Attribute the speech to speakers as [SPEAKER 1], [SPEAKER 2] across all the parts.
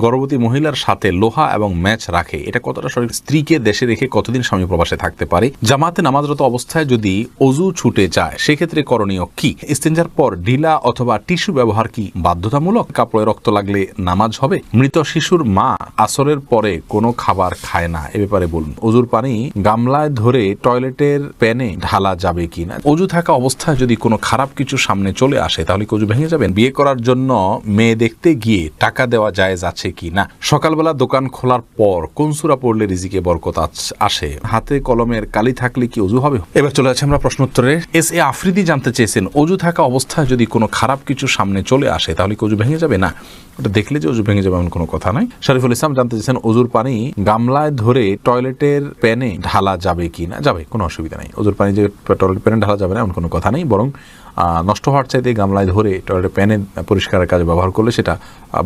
[SPEAKER 1] গর্ভবতী মহিলার সাথে লোহা এবং ম্যাচ রাখে, এটা কতটা সঠিক? স্ত্রীকে দেশে রেখে কতদিন স্বামী প্রবাসে থাকতে পারে? জামাতে নামাজরত অবস্থায় যদি অজু ছুটে যায় সেক্ষেত্রে করণীয় কি? ইস্তেঞ্জার পর ঢিলা অথবা টিস্যু ব্যবহার কি বাধ্যতামূলক? কাপড়ে রক্ত লাগলে নামাজ হবে? মৃত শিশুর মা আসরের পরে কোনো খাবার খায় না, এ ব্যাপারে বলুন। অজুর পানি গামলায় ধরে টয়লেটের প্যানে ঢালা যাবে কি না? অজু থাকা অবস্থায় যদি কোনো খারাপ কিছু সামনে চলে আসে তাহলে কি অজু ভেঙে যাবেন? বিয়ে করার জন্য মেয়ে দেখতে গিয়ে টাকা দেওয়া জায়েজ আছে কি না? সকালবেলা দোকান খোলার পর কোন সূরা পড়লে রিজিকে বরকত আসে? হাতে কলমের কালি থাকলে কি অজু হবে? এবার চলে যাচ্ছে আমরা প্রশ্ন উত্তরে। এস এ আফ্রিদি জানতে চেয়েছেন, অজু থাকা অবস্থায় যদি কোনো খারাপ কিছু সামনে চলে আসে তাহলে কি অজু ভেঙে যাবে? না, ওটা দেখলে যে অজু ভেঙে যাবে এমন কোনো কথা নাই। শরীফুল ইসলাম জানতে চেয়েছেন, অজুর পানি গামলায় ধরে টয়লেটের প্যানে ঢালা যাবে কি না? যাবে, কোনো অসুবিধা নেই। অজুর পানি যে টয়লেট প্যানে ঢালা যাবে না এমন কোনো কথা নেই, বরং নষ্ট হওয়ার চাইতে গামলায় ধরে টয়লেটের প্যানে পরিষ্কারের কাজে ব্যবহার করলে সেটা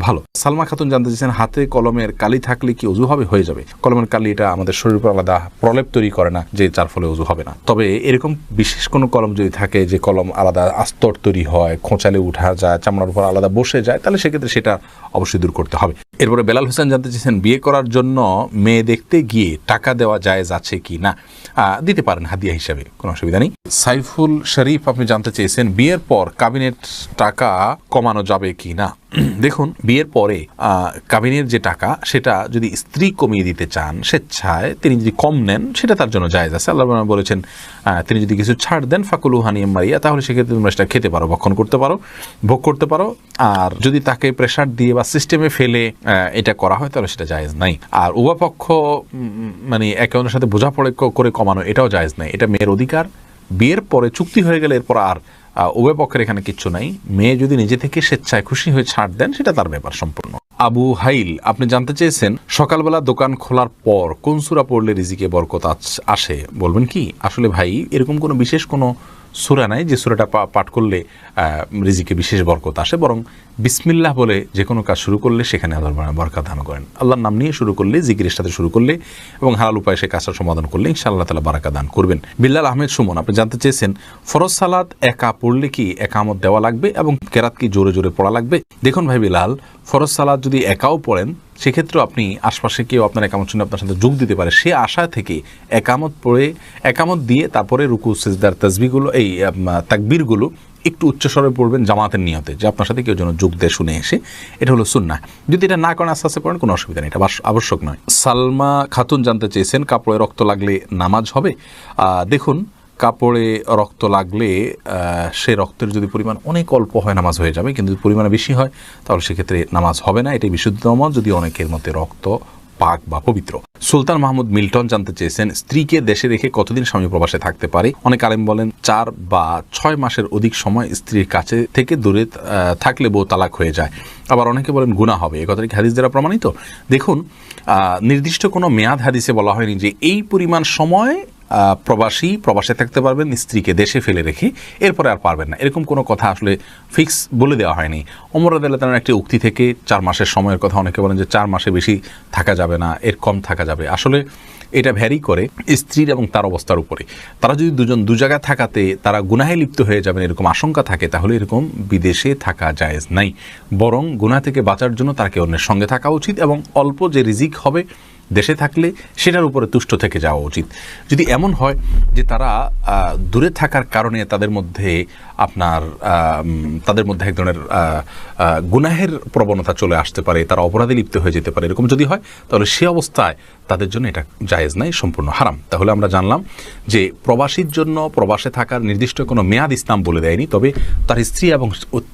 [SPEAKER 1] ভালো। সালমা খাতুন জানতে চেয়েছেন, হাতে কলমের কালি থাকলে কি অজু হবে? হয়ে যাবে। কলমের কালি এটা আমাদের শরীরের উপর আলাদা প্রলেপ তৈরি করে না যে যার ফলে অজু হবে না। তবে এরকম বিশেষ কোনো কলম যদি থাকে যে কলম আলাদা আস্তর তৈরি হয়, খোঁচালে উঠা যায়, চামড়ার উপর আলাদা বসে যায়, তাহলে সেক্ষেত্রে সেটা অবশ্যই দূর করতে হবে। এরপরে বেলাল হোসেন জানতে চেয়েছেন, বিয়ে করার জন্য মেয়ে দেখতে গিয়ে টাকা দেওয়া জায়েজ আছে কি না? দিতে পারেন হাদিয়া হিসাবে, কোনো অসুবিধা নেই। সাইফুল শরীফ আপনি জানতে চেয়েছেন, বিয়ের পর কাবিনের টাকা কমানো যাবে কি না? দেখুন, বিয়ের পরে কাবিনের যে টাকা সেটা যদি স্ত্রী কমিয়ে দিতে চান স্বেচ্ছায়, তিনি যদি কম নেন সেটা তার জন্য জায়েজ আছে। আল্লাহ বলেছেন তিনি যদি কিছু ছাড় দেন ফাকুলু হানিয়াম মারিয়া, তাহলে সেক্ষেত্রে তোমরা সেটা খেতে পারো, ভক্ষণ করতে পারো, ভোগ করতে পারো। আর যদি তাকে প্রেশার দিয়ে বা সিস্টেমে ফেলে এটা করা হয় তাহলে সেটা জায়েজ নাই। আর উভয় পক্ষ মানে একে অন্যের সাথে বোঝাপড়া করে কমানো, এটাও জায়েজ নাই। এটা মেয়ের অধিকার। বিয়ের পরে চুক্তি হয়ে গেলে এরপর আর উভয় পক্ষের এখানে কিচ্ছু নাই। মেয়ে যদি নিজে থেকে স্বেচ্ছায় খুশি হয়ে ছাড় দেন সেটা তার ব্যাপার সম্পূর্ণ। আবু হাইল আপনি জানতে চেয়েছেন, সকালবেলা দোকান খোলার পর কোন সূরা পড়লে রিজিকে বরকত আসে, বলবেন কি? আসলে ভাই, এরকম কোনো বিশেষ কোনো সূরা নাই যে সূরাটা পাঠ করলে রিজিকে বিশেষ বরকত আসে, বরং বিসমিল্লাহ বলে যে কোনো কাজ শুরু করলে সেখানে আল্লাহ বরকত দান করেন। আল্লাহর নাম নিয়ে শুরু করলে, জিকিরের সাথে শুরু করলে এবং হালাল উপায়ে সে কাজটা সমাধান করলে ইনশাআল্লাহ তাআলা বারাকা দান করবেন। বিল্লাল আহমেদ সুমন আপনি জানতে চেয়েছেন, ফরজ সালাত একা পড়লে কি একামত দেওয়া লাগবে এবং কেরাত কি জোরে জোরে পড়া লাগবে? দেখুন ভাই বিলাল, ফরজ সালাত যদি একাও পড়েন সেক্ষেত্রেও আপনি আশপাশে কেউ আপনার একামত শুনে আপনার সাথে যোগ দিতে পারে, সে আশা থেকে একামত পড়ে, একামত দিয়ে তারপরে রুকু সিজদার তাসবিহগুলো, এই তাকবীরগুলো একটু উচ্চস্বরে পড়বেন জামাতের নিয়তে, যে আপনার সাথে কেউ যেন যোগ দেয় শুনে এসে। এটা হলো সুন্নাহ। যদি এটা না করেন আস্তে আস্তে পড়েন, কোনো অসুবিধা নেই, এটা আবশ্যক নয়। সালমা খাতুন জানতে চেয়েছেন, কাপড়ে রক্ত লাগলে নামাজ হবে? দেখুন, কাপড়ে রক্ত লাগলে সে রক্তের যদি পরিমাণ অনেক অল্প হয় নামাজ হয়ে যাবে, কিন্তু যদি পরিমাণে বেশি হয় তাহলে সেক্ষেত্রে নামাজ হবে না। এটাই বিশুদ্ধ মত, যদি অনেকের মধ্যে রক্ত পাক বা পবিত্র। সুলতান মাহমুদ মিল্টন জানতে চেয়েছেন, স্ত্রীকে দেশে রেখে কতদিন স্বামী প্রবাসে থাকতে পারে? অনেক আলেম বলেন 4 বা 6 মাসের অধিক সময় স্ত্রীর কাছে থেকে দূরে থাকলে বউ তালাক হয়ে যায়। আবার অনেকে বলেন গুনাহ হবে। এ কথাটি হাদিস দ্বারা প্রমাণিত? দেখুন, নির্দিষ্ট কোনো মেয়াদ হাদিসে বলা হয়নি যে এই পরিমাণ সময় প্রবাসে থাকতে পারবেন স্ত্রীকে দেশে ফেলে রেখে, এরপরে আর পারবেন না, এরকম কোনো কথা আসলে ফিক্স বলে দেওয়া হয়নি। ওমর রাদিয়াল্লাহু তাআলার একটি উক্তি থেকে 4 মাসের সময়ের কথা, অনেকে বলেন যে 4 মাসে বেশি থাকা যাবে না, এর কম থাকা যাবে। আসলে এটা ভ্যারি করে স্ত্রীর এবং তার অবস্থার উপরে। তারা যদি দুজন দু জায়গায় থাকাতে তারা গুনাহে লিপ্ত হয়ে যাবেন এরকম আশঙ্কা থাকে, তাহলে এরকম বিদেশে থাকা জায়েজ নাই। বরং গুনাহ থেকে বাঁচার জন্য তাকে অন্যের সঙ্গে থাকা উচিত এবং অল্প যে রিজিক হবে দেশে থাকলে সেটার উপরে তুষ্ট থেকে যাওয়া উচিত। যদি এমন হয় যে তারা দূরে থাকার কারণে তাদের মধ্যে এক ধরনের গুনাহের প্রবণতা চলে আসতে পারে, তারা অপরাধে লিপ্ত হয়ে যেতে পারে, এরকম যদি হয় তাহলে সে অবস্থায় তাদের জন্য এটা জায়েজ নাই, সম্পূর্ণ হারাম। তাহলে আমরা জানলাম যে প্রবাসীর জন্য প্রবাসে থাকার নির্দিষ্ট কোনো মেয়াদ ইসলাম বলে দেয়নি, তবে তার স্ত্রী এবং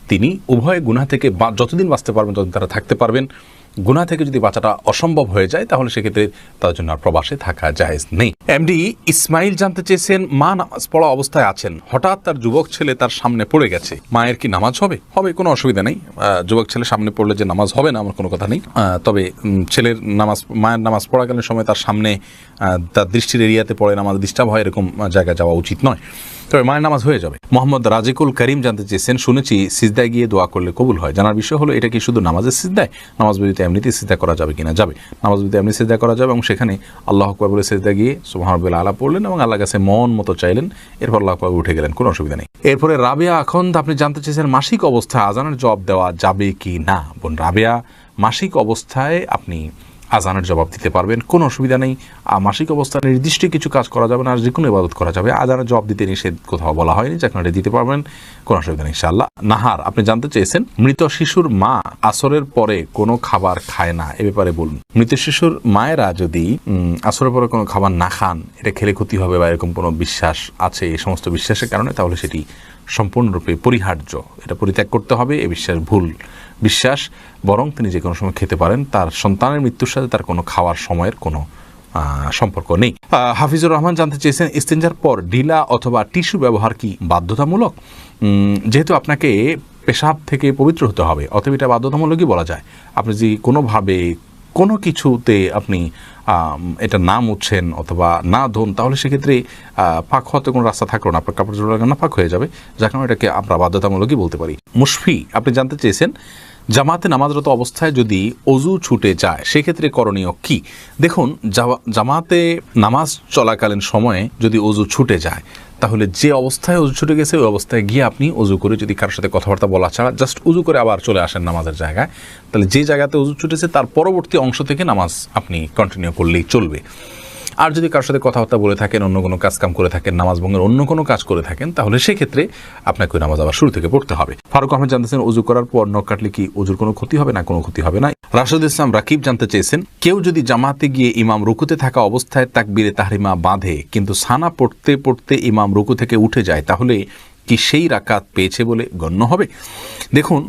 [SPEAKER 1] তিনি উভয় গুনাহ থেকে যতদিন বাঁচতে পারবেন ততদিন তারা থাকতে পারবেন। গুনাহ থেকে যদি বাঁচাটা অসম্ভব হয়ে যায় তাহলে সেক্ষেত্রে তার জন্য আর প্রবাসে থাকা জায়েজ নেই। এমডি ইসমাইল জানতে চেয়েছেন, মা নামাজ পড়া অবস্থায় আছেন, হঠাৎ তার যুবক ছেলে তার সামনে পড়ে গেছে, মায়ের কি নামাজ হবে? হবে, কোনো অসুবিধা নেই। যুবক ছেলে সামনে পড়লে যে নামাজ হবে না আমার কোনো কথা নেই। তবে ছেলের নামাজ, মায়ের নামাজ পড়াকালীন সময় তার সামনে তার দৃষ্টির এরিয়াতে পড়ে নামাজ ডিস্টার্ব হয়, এরকম জায়গায় যাওয়া উচিত নয়। তবে মায়ের নামাজ হয়ে যাবে। মোহাম্মদ রাজিকুল করিম জানতে চেয়েছেন, শুনেছি সিজদায় গিয়ে দোয়া করলে কবুল হয়। জানার বিষয় হলো এটা কি শুধু নামাজের সিজদায়, নামাজ ব্যতীত এমনিতে সিজদা করা যাবে কিনা? যাবে, নামাজ ব্যতীত এমনি সিজদা করা যাবে এবং সেখানে আল্লাহু আকবার বলে সিজদা গিয়ে সুবহান রাব্বিল আলা পড়লেন এবং আল্লাহর কাছে মন মতো চাইলেন, এরপর আল্লাহু আকবার উঠে গেলেন, কোনো অসুবিধা নেই। এরপরে রাবেয়া আখন্দ আপনি জানতে চেয়েছেন মাসিক অবস্থায় আজানের জবাব দেওয়া যাবে কি না। বোন রাবেয়া, মাসিক অবস্থায় আপনি আজানের জবাব দিতে পারবেন, কোনো অসুবিধা নেই। মাসিক অবস্থায় নির্দিষ্ট কিছু কাজ করা যাবে না, আর যে কোনো ইবাদত করা যাবে। আজানের জবাব দিতে নিষেধ কোথাও বলা হয়নি, যেখানে দিতে পারবেন, কোনো অসুবিধা নেই ইনশাআল্লাহ। নাহার আপনি জানতে চেয়েছেন মৃত শিশুর মা আসরের পরে কোনো খাবার খায় না, এ ব্যাপারে বলুন। মৃত শিশুর মায়েরা যদি আসরের পরে কোনো খাবার না খান, এটা খেলে ক্ষতি হবে বা এরকম কোনো বিশ্বাস আছে, এই সমস্ত বিশ্বাসের কারণে, তাহলে সেটি সম্পূর্ণরূপে পরিহার্য, এটা পরিত্যাগ করতে হবে। এ বিশ্বাস ভুল বিশ্বাস, বরং তিনি যে কোনো সময় খেতে পারেন। তার সন্তানের মৃত্যুর সাথে তার কোনো খাওয়ার সময়ের কোনো সম্পর্ক নেই। হাফিজুর রহমান জানতে চেয়েছেন ইস্তেঞ্জার পর ঢিলা অথবা টিস্যু ব্যবহার কি বাধ্যতামূলক? যেহেতু আপনাকে পেশাব থেকে পবিত্র হতে হবে, অতএব এটা বাধ্যতামূলকই বলা যায়। আপনি যদি কোনোভাবে কোনো কিছুতে আপনি এটা না মুছছেন অথবা না ধোন, তাহলে সেক্ষেত্রে পাক হওয়াতে কোনো রাস্তা থাকলো না, আপনার কাপড় জোড়া না পাক হয়ে যাবে, যার কারণে এটাকে আমরা বাধ্যতামূলকই বলতে পারি। মুশফি আপনি জানতে চেয়েছেন জামাতে নামাজরত অবস্থায় যদি অজু ছুটে যায় সেক্ষেত্রে করণীয় কি? দেখুন, জামাতে নামাজ চলাকালীন সময়ে যদি অজু ছুটে যায়, তাহলে যে অবস্থায় অজু ছুটে গেছে ওই অবস্থায় গিয়ে আপনি অজু করে, যদি কারোর সাথে কথাবার্তা বলা ছাড়া জাস্ট অজু করে আবার চলে আসেন নামাজের জায়গায়, তাহলে যে জায়গাতে অজু ছুটেছে তার পরবর্তী অংশ থেকে নামাজ আপনি কন্টিনিউ করলেই চলবে। আর যদি কারোর সাথে কথাবার্তা বলে থাকেন, অন্য কোনো কাজকাম করে থাকেন, নামাজ ভঙ্গের অন্য কোনো কাজ করে থাকেন, তাহলে সেক্ষেত্রে আপনাকে ওই নামাজ আবার শুরু থেকে পড়তে হবে। ফারুক আহমেদ জানতেছেন অজু করার পর নখ কাটলে কি অজুর কোনো ক্ষতি হবে না? কোনো ক্ষতি হবে না। রাশেদ ইসলাম রাকিব জানতে চেয়েছেন কেউ যদি জামাতে গিয়ে ইমাম রুকুতে থাকা অবস্থায় তাকবীরে তাহরিমা বাঁধে কিন্তু সানা পড়তে পড়তে ইমাম রুকু থেকে উঠে যায়, তাহলে কি সেই রাকাত পেয়েছে বলে গণ্য হবে? দেখুন,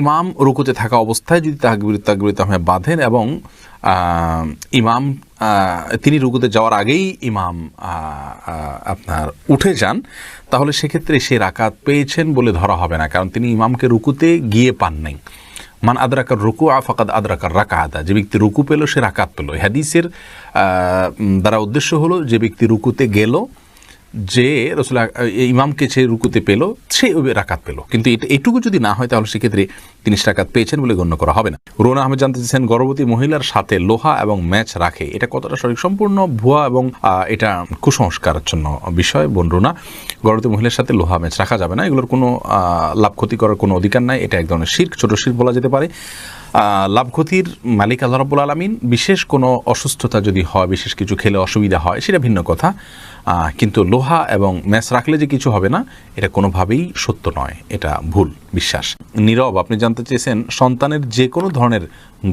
[SPEAKER 1] ইমাম রুকুতে থাকা অবস্থায় যদি তাকবীরে তাহরিমা বাঁধেন এবং ইমাম তিনি রুকুতে যাওয়ার আগেই ইমাম আপনার উঠে যান, তাহলে সেক্ষেত্রে সে রাকাত পেয়েছেন বলে ধরা হবে না, কারণ তিনি ইমামকে রুকুতে গিয়ে পান নাই। মান আদরাকার রুকু ফাকাদ আদরাকার রাকাতা, যে ব্যক্তি রুকু পেল সে রাকাত পেল। হাদিসের দ্বারা উদ্দেশ্য হলো যে ব্যক্তি রুকুতে গেল, যে রাসূল ইমামকে সে রুকুতে পেল, সে রাকাত পেল। কিন্তু এটুকু যদি না হয়, তাহলে সেক্ষেত্রে তিনি রাকাত পেয়েছেন বলে গণ্য করা হবে না। রোনা আহমেদ জানতে চেয়েছেন গর্ভবতী মহিলার সাথে লোহা এবং ম্যাচ রাখে, এটা কতটা সঠিক? সম্পূর্ণ ভুয়া এবং এটা কুসংস্কারাচ্ছন্ন বিষয়। বোন রোনা, গর্ভবতী মহিলার সাথে লোহা ম্যাচ রাখা যাবে না, এগুলোর কোনো লাভ ক্ষতি করার কোনো অধিকার নাই। এটা এক ধরনের শিরক, ছোট শিরক বলা যেতে পারে। লাভ ক্ষতির মালিক আল্লাহ রাব্বুল আলামিন। বিশেষ কোনো অসুস্থতা যদি হয়, বিশেষ কিছু খেলে অসুবিধা হয়, সেটা ভিন্ন কথা, কিন্তু লোহা এবং ম্যাচ রাখলে যে কিছু হবে না, এটা কোনোভাবেই সত্য নয়, এটা ভুল বিশ্বাস। নীরব আপনি জানতে চেয়েছেন সন্তানের যে কোনো ধরনের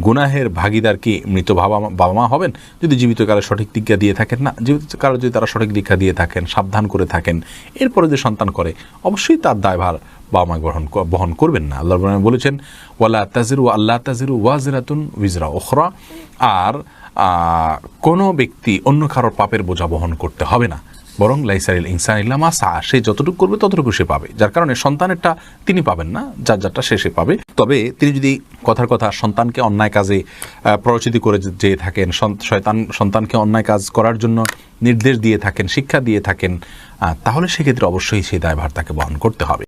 [SPEAKER 1] গুনাহের ভাগিদার কি মৃত বাবা মা হবেন যদি জীবিতকালে সঠিক দীক্ষা দিয়ে থাকেন? না, জীবিতকালে যদি তারা সঠিক দীক্ষা দিয়ে থাকেন, সাবধান করে থাকেন, এরপরে যে সন্তান করে, অবশ্যই তার দায়ভার বাবা মা বহন করবেন না। আল্লাহ বলেছেন ওয়ালা তাজিরু আল্লাহ তাজিরু ওয়াজিরাতুন উইজরা উখরা, আর কোনো ব্যক্তি অন্য কারোর পাপের বোঝা বহন করতে হবে না, বরং লাইসারিল ইনসান ইল্লা মা সা, সে যতটুকু করবে ততটুকু সে পাবে। যার কারণে সন্তানেরটা তিনি পাবেন না, যারটা সে পাবে। তবে তিনি যদি কথার কথা সন্তানকে অন্যায় কাজে প্ররোচিত করে যেয়ে থাকেন, সন্তানকে অন্যায় কাজ করার জন্য নির্দেশ দিয়ে থাকেন, শিক্ষা দিয়ে থাকেন, তাহলে সেক্ষেত্রে অবশ্যই সেই দায়ভার তাকে বহন করতে হবে।